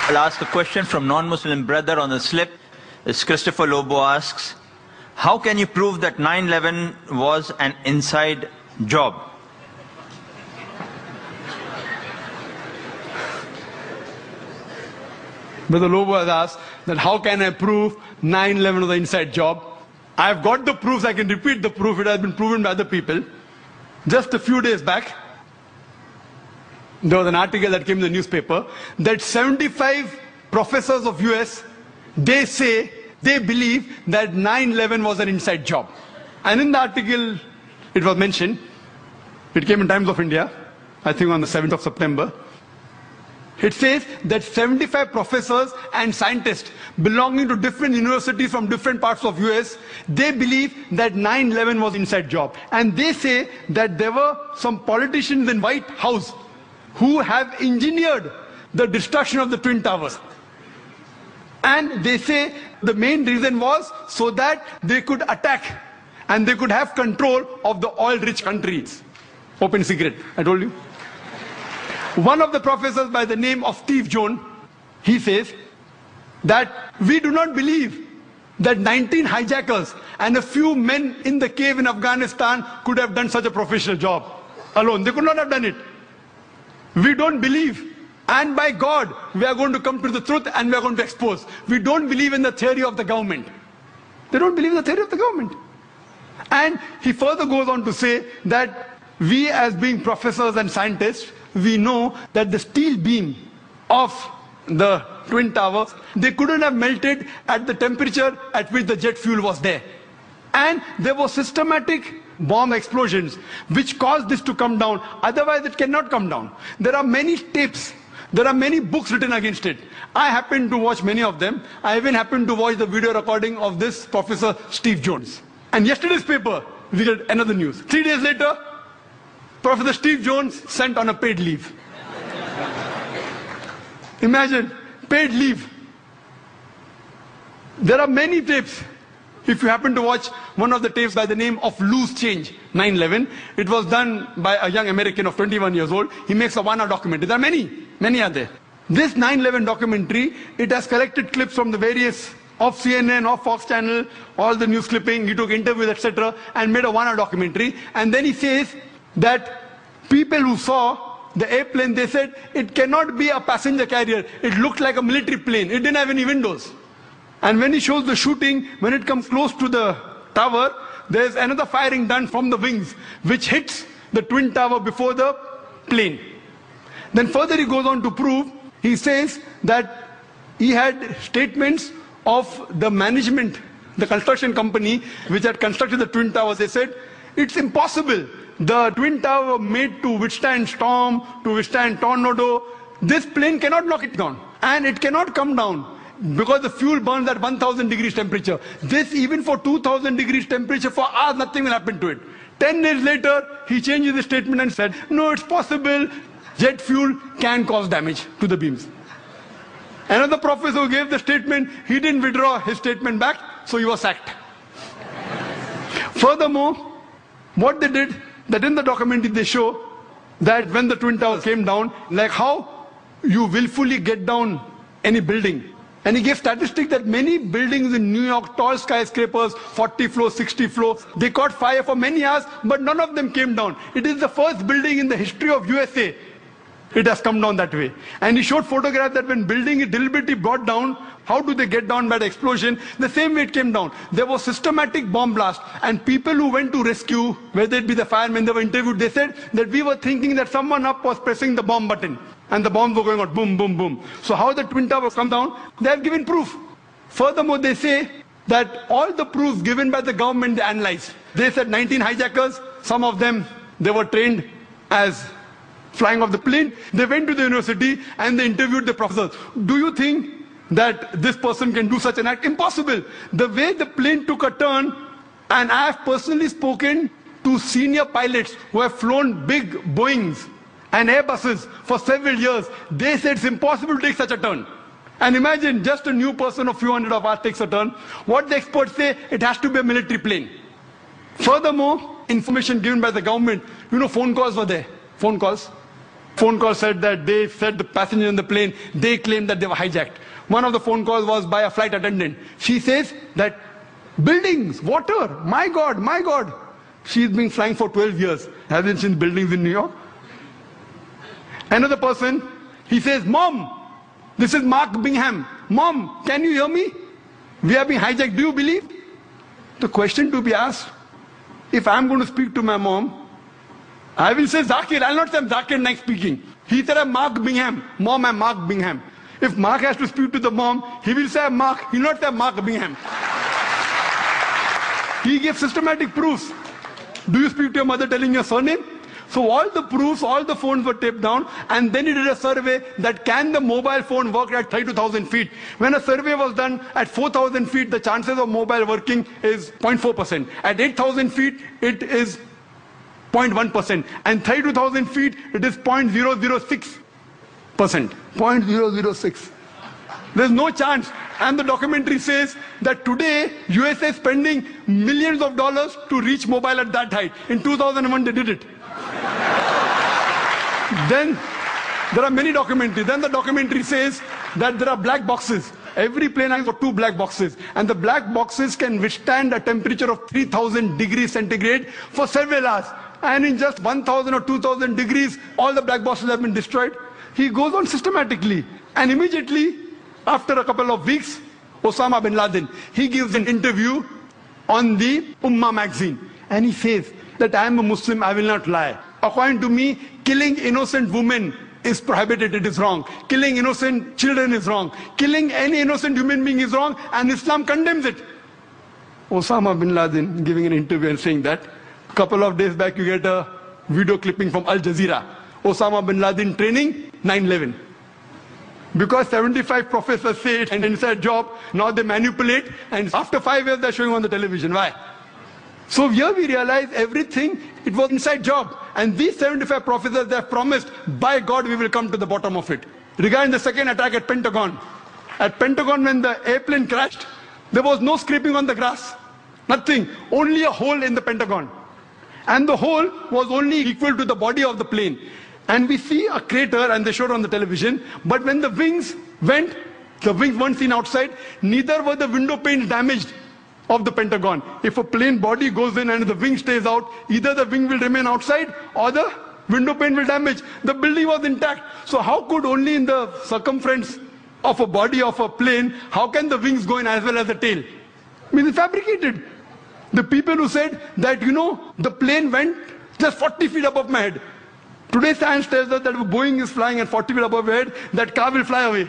I'll ask a question from non-Muslim brother on the slip. It's Christopher Lobo asks, how can you prove that 9/11 was an inside job? Brother Lobo has asked that how can I prove 9/11 was an inside job? I've got the proofs, I can repeat the proof, it has been proven by other people. Just a few days back, there was an article that came in the newspaper that 75 professors of US, they say, they believe that 9/11 was an inside job. And in the article, it was mentioned, it came in Times of India, I think on the 7th of September. It says that 75 professors and scientists belonging to different universities from different parts of US, they believe that 9/11 was inside job. And they say that there were some politicians in White House who have engineered the destruction of the Twin Towers. And they say the main reason was so that they could attack and they could have control of the oil-rich countries. Open secret, I told you. One of the professors by the name of Steve Jones, he says that we do not believe that 19 hijackers and a few men in the cave in Afghanistan could have done such a professional job alone. They could not have done it. We don't believe. And by God, we are going to come to the truth and we are going to expose. We don't believe in the theory of the government. They don't believe in the theory of the government. And he further goes on to say that we as being professors and scientists, we know that the steel beam of the Twin Towers, they couldn't have melted at the temperature at which the jet fuel was there. And there were systematic bomb explosions which caused this to come down. Otherwise it cannot come down. There are many tapes. There are many books written against it. I happen to watch many of them. I even happened to watch the video recording of this Professor Steve Jones. And yesterday's paper, we get another news. 3 days later, Professor Steve Jones sent on a paid leave. Imagine, paid leave. There are many tapes. If you happen to watch one of the tapes by the name of Loose Change, 9/11, it was done by a young American of 21 years old. He makes a 1-hour documentary. There are many are there. This 9/11 documentary, it has collected clips from the various, of CNN, of Fox Channel, all the news clipping, he took interviews, etc., and made a 1-hour documentary. And then he says that people who saw the airplane, they said, it cannot be a passenger carrier. It looked like a military plane. It didn't have any windows. And when he shows the shooting, when it comes close to the tower, there's another firing done from the wings, which hits the Twin Tower before the plane. Then further he goes on to prove, he says that he had statements of the management, the construction company, which had constructed the Twin Towers. They said, it's impossible. The Twin Tower made to withstand storm, to withstand tornado. This plane cannot knock it down. And it cannot come down because the fuel burns at 1000 degrees temperature. This, even for 2000 degrees temperature, for hours, nothing will happen to it. 10 days later, he changes his statement and said, no, it's possible. Jet fuel can cause damage to the beams. Another professor who gave the statement, he didn't withdraw his statement back, so he was sacked. Furthermore, what they did, that in the documentary they show that when the Twin Towers came down, like how you willfully get down any building. And he gave statistics that many buildings in New York, tall skyscrapers, 40 floors, 60 floors, they caught fire for many hours, but none of them came down. It is the first building in the history of USA. It has come down that way. And he showed photographs that when building is deliberately brought down, how do they get down by the explosion? The same way it came down. There was systematic bomb blast. And people who went to rescue, whether it be the firemen, they were interviewed, they said that we were thinking that someone up was pressing the bomb button. And the bombs were going out, boom, boom, boom. So how the Twin Towers come down? They have given proof. Furthermore, they say that all the proofs given by the government, they analyzed. They said 19 hijackers, some of them, they were trained as flying off the plane. They went to the university and they interviewed the professors. Do you think that this person can do such an act? Impossible. The way the plane took a turn, and I have personally spoken to senior pilots who have flown big Boeings and Airbuses for several years. They said it's impossible to take such a turn. And imagine just a new person of few hundred of us takes a turn. What the experts say, it has to be a military plane. Furthermore, information given by the government, phone calls were there. Phone calls. Phone call said that they said the passenger in the plane, they claimed that they were hijacked. One of the phone calls was by a flight attendant. She says that buildings, water, my God, my God. She's been flying for 12 years. Hasn't seen buildings in New York. Another person, he says, Mom, this is Mark Bingham. Mom, can you hear me? We have been hijacked. Do you believe? The question to be asked, if I'm going to speak to my mom, I will say Zakir. I'll not say I'm Zakir Naik speaking. He said I'm Mark Bingham. Mom, I'm Mark Bingham. If Mark has to speak to the mom, he will say I'm Mark. He will not say I'm Mark Bingham. He gave systematic proofs. Do you speak to your mother telling your surname? So all the proofs, all the phones were taped down, and then he did a survey that can the mobile phone work at 32,000 feet. When a survey was done at 4,000 feet, the chances of mobile working is 0.4%. At 8,000 feet, it is 0.1%. And 32,000 feet, it is 0.006%. 0.006. There's no chance. And the documentary says that today, USA is spending millions of dollars to reach mobile at that height. In 2001, they did it. Then there are many documentaries. Then the documentary says that there are black boxes. Every plane has got 2 black boxes. And the black boxes can withstand a temperature of 3,000 degrees centigrade for several hours. And in just 1,000 or 2,000 degrees, all the black boxes have been destroyed. He goes on systematically. And immediately, after a couple of weeks, Osama bin Laden, he gives an interview on the Ummah magazine. And he says that I am a Muslim, I will not lie. According to me, killing innocent women is prohibited, it is wrong. Killing innocent children is wrong. Killing any innocent human being is wrong, and Islam condemns it. Osama bin Laden giving an interview and saying that. A couple of days back, you get a video clipping from Al Jazeera. Osama bin Laden training 9/11. Because 75 professors say it's an inside job, now they manipulate, and after 5 years they're showing on the television. Why? So here we realize everything, it was inside job. And these 75 professors, they have promised, by God, we will come to the bottom of it. Regarding the second attack at Pentagon. At Pentagon, when the airplane crashed, there was no scraping on the grass. Nothing. Only a hole in the Pentagon. And the hole was only equal to the body of the plane. And we see a crater, and they showed on the television. But when the wings went, the wings weren't seen outside, neither were the window panes damaged of the Pentagon. If a plane body goes in and the wing stays out, either the wing will remain outside or the window pane will damage. The building was intact. So how could only in the circumference of a body of a plane, how can the wings go in as well as the tail? I mean, it's fabricated. The people who said that, the plane went just 40 feet above my head. Today science tells us that if Boeing is flying at 40 feet above your head, that car will fly away.